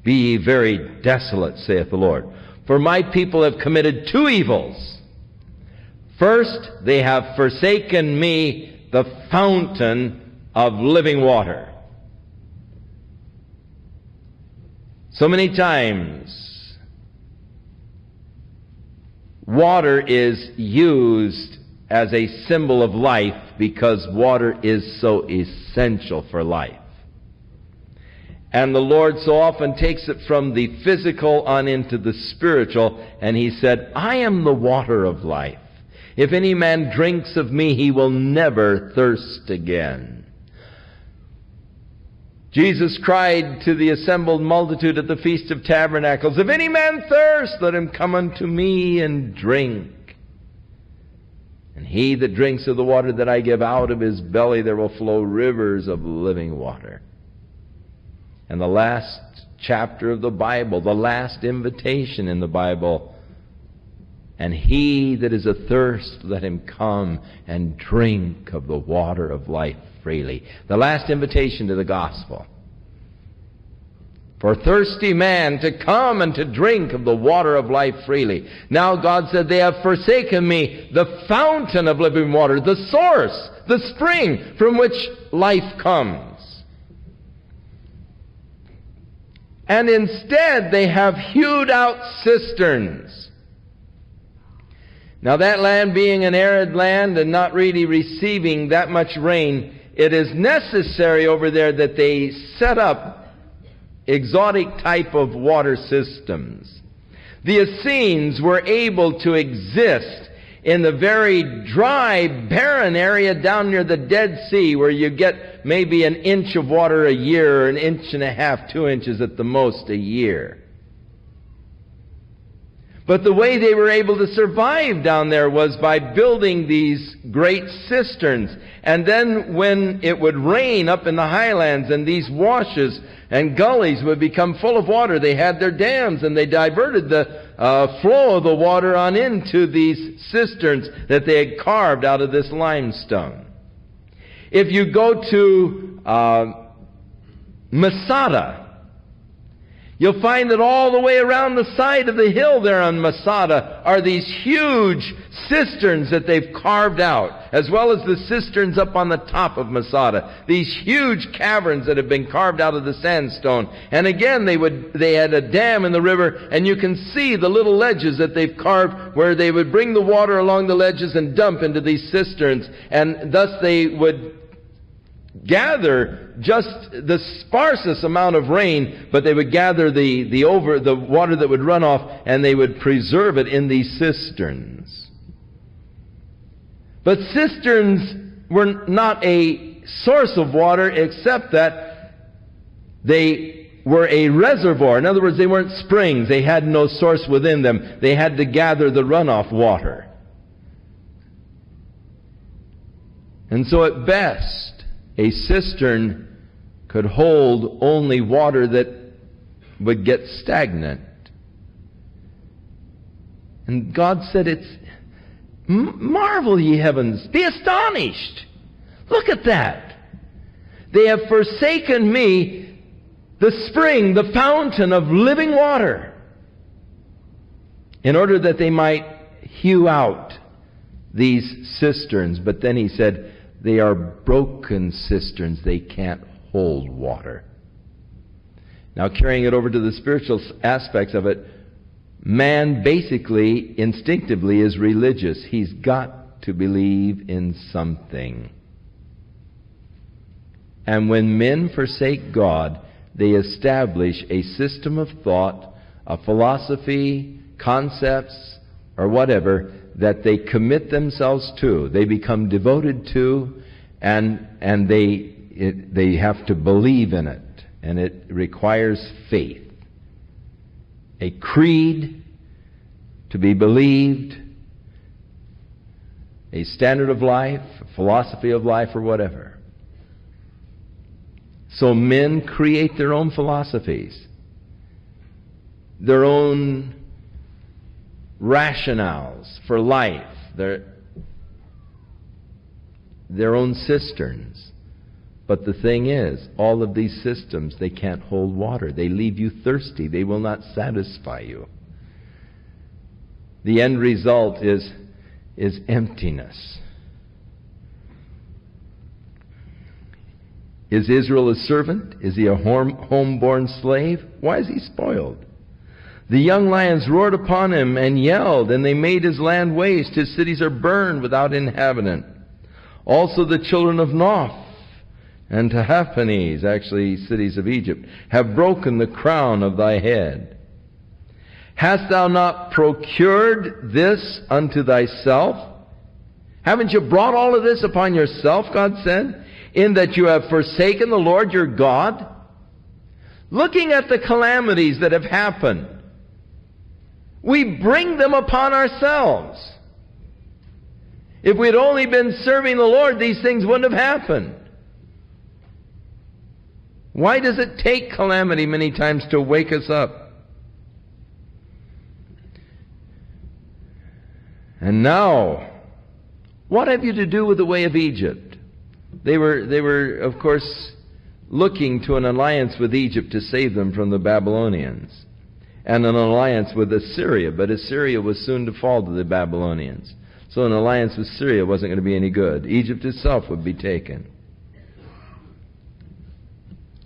Be ye very desolate, saith the Lord. For my people have committed two evils. First, they have forsaken me, the fountain of living water. So many times, water is used as a symbol of life because water is so essential for life. And the Lord so often takes it from the physical on into the spiritual, and He said, I am the water of life. If any man drinks of me, he will never thirst again. Jesus cried to the assembled multitude at the Feast of Tabernacles, if any man thirst, let him come unto me and drink. And he that drinks of the water that I give, out of his belly there will flow rivers of living water. And the last chapter of the Bible, the last invitation in the Bible, and he that is athirst, let him come and drink of the water of life freely. The last invitation to the gospel. For a thirsty man to come and to drink of the water of life freely. Now God said, they have forsaken me, the fountain of living water, the source, the spring from which life comes. And instead they have hewed out cisterns. Now that land being an arid land and not really receiving that much rain, it is necessary over there that they set up exotic type of water systems. The Essenes were able to exist in the very dry, barren area down near the Dead Sea, where you get maybe an inch of water a year, or an inch and a half, 2 inches at the most a year. But the way they were able to survive down there was by building these great cisterns. And then when it would rain up in the highlands and these washes and gullies would become full of water, they had their dams and they diverted the flow of the water on into these cisterns that they had carved out of this limestone. If you go to Masada, you'll find that all the way around the side of the hill there on Masada are these huge cisterns that they've carved out, as well as the cisterns up on the top of Masada. These huge caverns that have been carved out of the sandstone. And again, they had a dam in the river, and you can see the little ledges that they've carved where they would bring the water along the ledges and dump into these cisterns. And thus they would gather just the sparsest amount of rain, but they would gather the water that would run off, and they would preserve it in these cisterns. But cisterns were not a source of water, except that they were a reservoir. In other words, they weren't springs. They had no source within them. They had to gather the runoff water. And so at best, a cistern could hold only water that would get stagnant. And God said, marvel ye heavens, be astonished. Look at that. They have forsaken me, the spring, the fountain of living water, in order that they might hew out these cisterns. But then he said, they are broken cisterns. They can't hold water. Now, carrying it over to the spiritual aspects of it, man basically, instinctively, is religious. He's got to believe in something. And when men forsake God, they establish a system of thought, a philosophy, concepts, or whatever, that they commit themselves to. They become devoted to, and they have to believe in it. And it requires faith. A creed to be believed, a standard of life, a philosophy of life, or whatever. So men create their own philosophies, their own rationales for life, their own cisterns. But the thing is, all of these systems, they can't hold water. They leave you thirsty. They will not satisfy you. The end result is emptiness. Is Israel a servant? Is he a homeborn slave? Why is he spoiled? The young lions roared upon him and yelled, and they made his land waste. His cities are burned without inhabitant. Also the children of Noph and Tahaphanes, actually cities of Egypt, have broken the crown of thy head. Hast thou not procured this unto thyself? Haven't you brought all of this upon yourself, God said, in that you have forsaken the Lord your God? Looking at the calamities that have happened, we bring them upon ourselves. If we had only been serving the Lord, these things wouldn't have happened. Why does it take calamity many times to wake us up? And now, what have you to do with the way of Egypt? They were, of course, looking to an alliance with Egypt to save them from the Babylonians, and an alliance with Assyria, but Assyria was soon to fall to the Babylonians. So an alliance with Syria wasn't going to be any good. Egypt itself would be taken.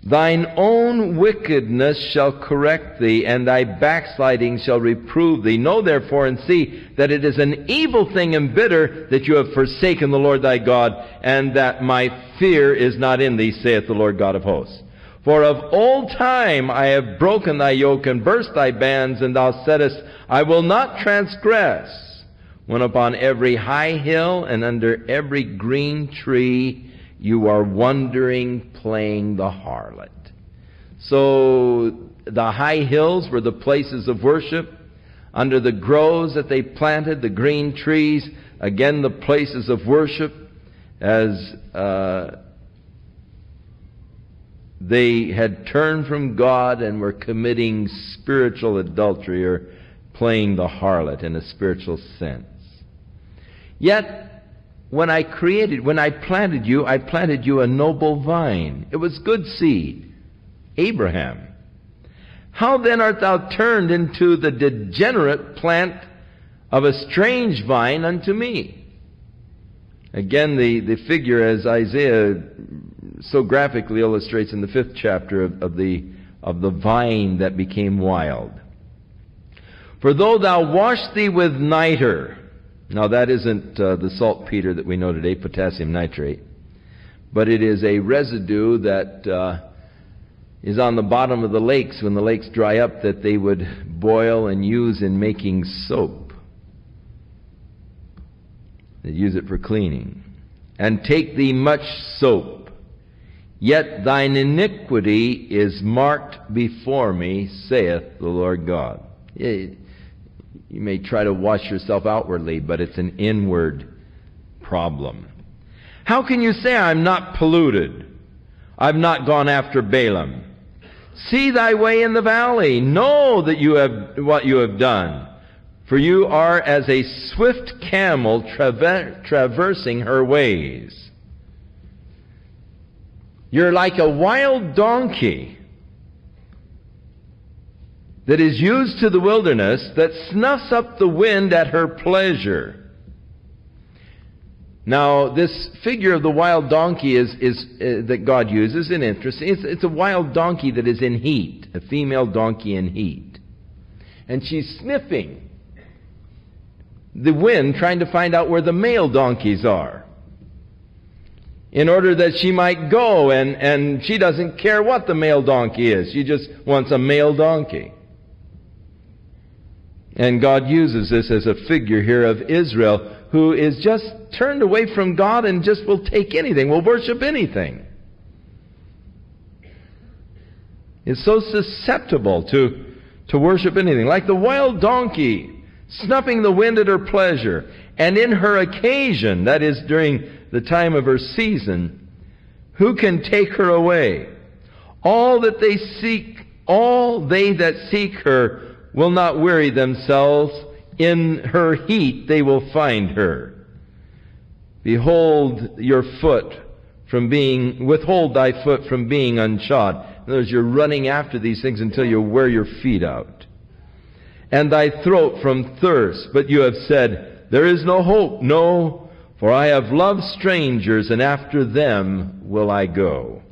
Thine own wickedness shall correct thee, and thy backsliding shall reprove thee. Know therefore and see that it is an evil thing and bitter that you have forsaken the Lord thy God, and that my fear is not in thee, saith the Lord God of hosts. For of old time I have broken thy yoke and burst thy bands, and thou saidest, I will not transgress. When upon every high hill and under every green tree you are wandering, playing the harlot. So the high hills were the places of worship. under the groves that they planted, the green trees, again the places of worship, as they had turned from God and were committing spiritual adultery, or playing the harlot in a spiritual sense. Yet, when I planted you a noble vine. It was good seed, Abraham. How then art thou turned into the degenerate plant of a strange vine unto me? Again, the figure, as Isaiah so graphically illustrates in the 5th chapter of the vine that became wild. For though thou wash thee with niter, now that isn't the saltpeter that we know today, potassium nitrate, but it is a residue that is on the bottom of the lakes when the lakes dry up, that they would boil and use in making soap. They use it for cleaning. And take thee much soap, yet thine iniquity is marked before me, saith the Lord God. You may try to wash yourself outwardly, but it's an inward problem. How can you say, I'm not polluted? I've not gone after Balaam. See thy way in the valley. Know that you have what you have done. For you are as a swift camel traversing her ways. You're like a wild donkey that is used to the wilderness, that snuffs up the wind at her pleasure. Now, this figure of the wild donkey is that God uses is interesting. It's a wild donkey that is in heat, a female donkey in heat. And she's sniffing the wind, trying to find out where the male donkeys are, in order that she might go, and she doesn't care what the male donkey is. She just wants a male donkey. And God uses this as a figure here of Israel, who is just turned away from God and just will take anything, will worship anything. Is so susceptible to worship anything, like the wild donkey, snuffing the wind at her pleasure. And in her occasion, that is during the time of her season, who can take her away? All they that seek her will not weary themselves. In her heat they will find her. Withhold thy foot from being unshod. In other words, you're running after these things until you wear your feet out. And thy throat from thirst. But you have said, there is no hope. No, for I have loved strangers, and after them will I go.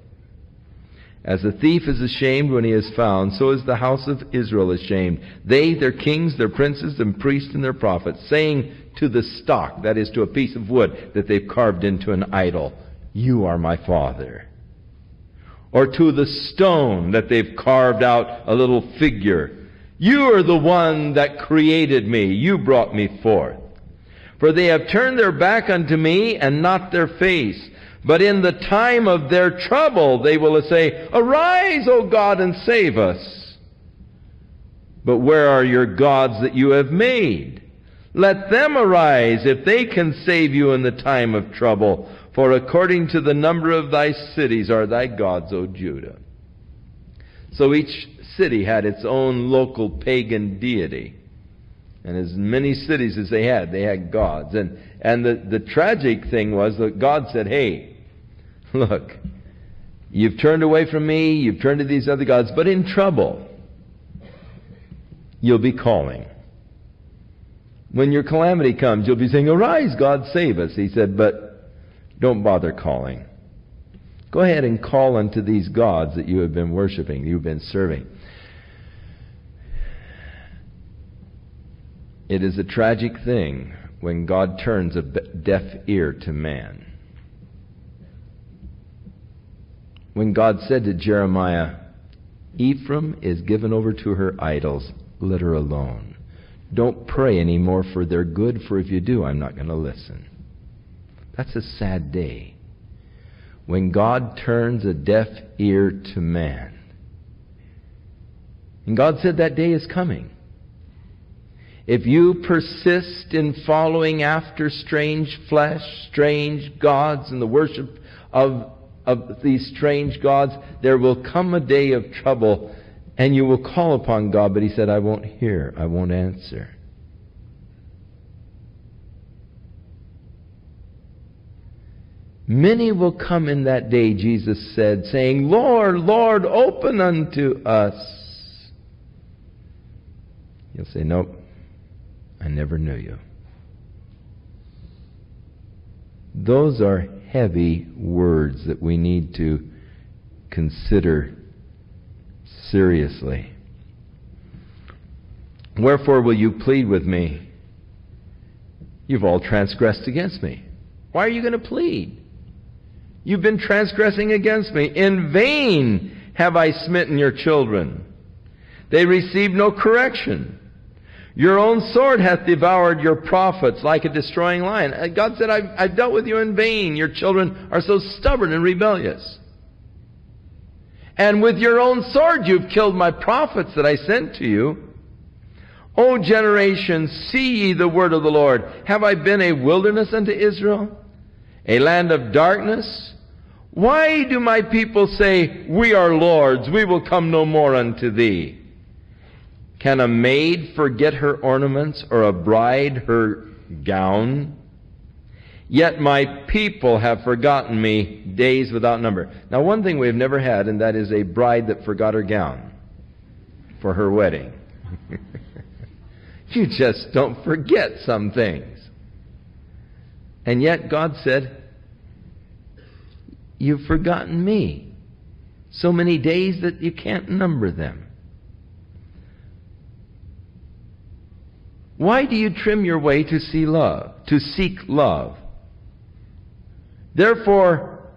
As a thief is ashamed when he is found, so is the house of Israel ashamed. They, their kings, their princes, and priests, and their prophets, saying to the stock, that is to a piece of wood that they've carved into an idol, you are my father. Or to the stone that they've carved out a little figure, you are the one that created me. You brought me forth. For they have turned their back unto me and not their face. But in the time of their trouble they will say, arise, O God, and save us. But where are your gods that you have made? Let them arise if they can save you in the time of trouble. For according to the number of thy cities are thy gods, O Judah. So each city had its own local pagan deity. And as many cities as they had gods. And the tragic thing was that God said, hey, look, you've turned away from me, you've turned to these other gods, but in trouble, you'll be calling. When your calamity comes, you'll be saying, arise, God, save us. He said, but don't bother calling. Go ahead and call unto these gods that you have been worshiping, you've been serving. It is a tragic thing when God turns a deaf ear to man. When God said to Jeremiah, Ephraim is given over to her idols, let her alone. Don't pray anymore for their good, for if you do, I'm not going to listen. That's a sad day. When God turns a deaf ear to man. And God said that day is coming. If you persist in following after strange flesh, strange gods, and the worship of these strange gods, there will come a day of trouble, and you will call upon God. But he said, I won't hear, I won't answer. Many will come in that day, Jesus said, saying, Lord, Lord, open unto us. You'll say, nope, I never knew you. Those are heavy words that we need to consider seriously. Wherefore will you plead with me? You've all transgressed against me. Why are you going to plead? You've been transgressing against me. In vain have I smitten your children. They receive no correction. Your own sword hath devoured your prophets like a destroying lion. God said, I've dealt with you in vain. Your children are so stubborn and rebellious. And with your own sword you've killed my prophets that I sent to you. O generation, see ye the word of the Lord. Have I been a wilderness unto Israel, a land of darkness? Why do my people say, we are lords, we will come no more unto thee? Can a maid forget her ornaments, or a bride her gown? Yet my people have forgotten me days without number. Now, one thing we have never had, and that is a bride that forgot her gown for her wedding. You just don't forget some things. And yet God said, you've forgotten me. So many days that you can't number them. Why do you trim your way to seek love? Therefore,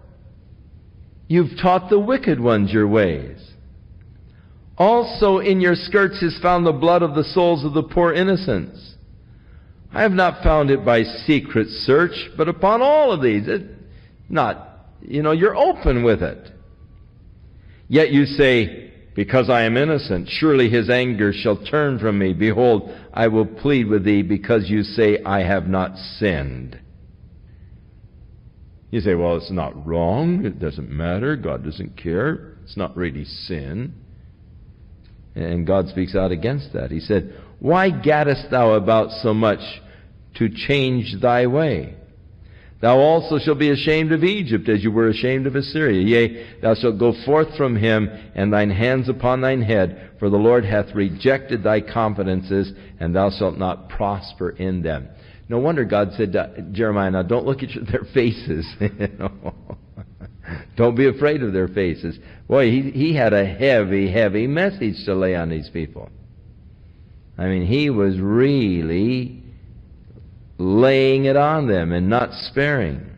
you've taught the wicked ones your ways. Also in your skirts is found the blood of the souls of the poor innocents. I have not found it by secret search, but upon all of these. You're open with it. Yet you say, because I am innocent, surely his anger shall turn from me. Behold, I will plead with thee, because you say, I have not sinned. You say, well, it's not wrong. It doesn't matter. God doesn't care. It's not really sin. And God speaks out against that. He said, why gaddest thou about so much to change thy way? Thou also shalt be ashamed of Egypt, as you were ashamed of Assyria. Yea, thou shalt go forth from him, and thine hands upon thine head, for the Lord hath rejected thy confidences, and thou shalt not prosper in them. No wonder God said to Jeremiah, now don't look at their faces. Don't be afraid of their faces. Boy, he had a heavy, heavy message to lay on these people. I mean, he was really laying it on them and not sparing.